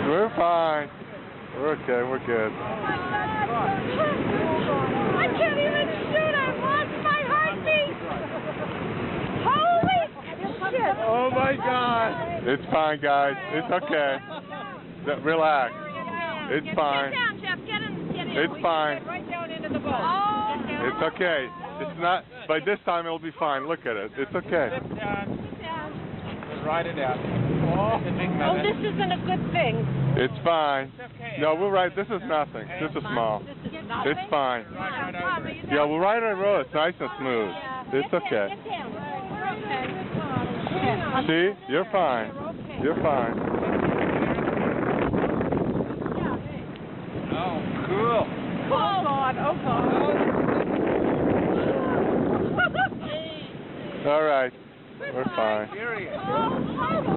We're fine. We're okay. We're good. I can't even shoot. I've lost my heartbeat. Holy shit. Oh my God. It's fine, guys. It's okay. Relax. It's fine. Get down, Jeff. Get in. It's fine. Right down into the boat. Oh. It's okay. It's not. By this time, it'll be fine. Look at it. It's okay. Sit down. Ride it out. Oh, this isn't a good thing. It's fine. It's okay. No, we'll ride. This is nothing. This is small. This is nothing. It's fine. Right over it. Yeah, we'll ride our road. It's nice and smooth. It's okay. See? You're fine. You're fine. Oh, cool. Oh, God. Oh, God. All right. We're fine. Serious. Oh,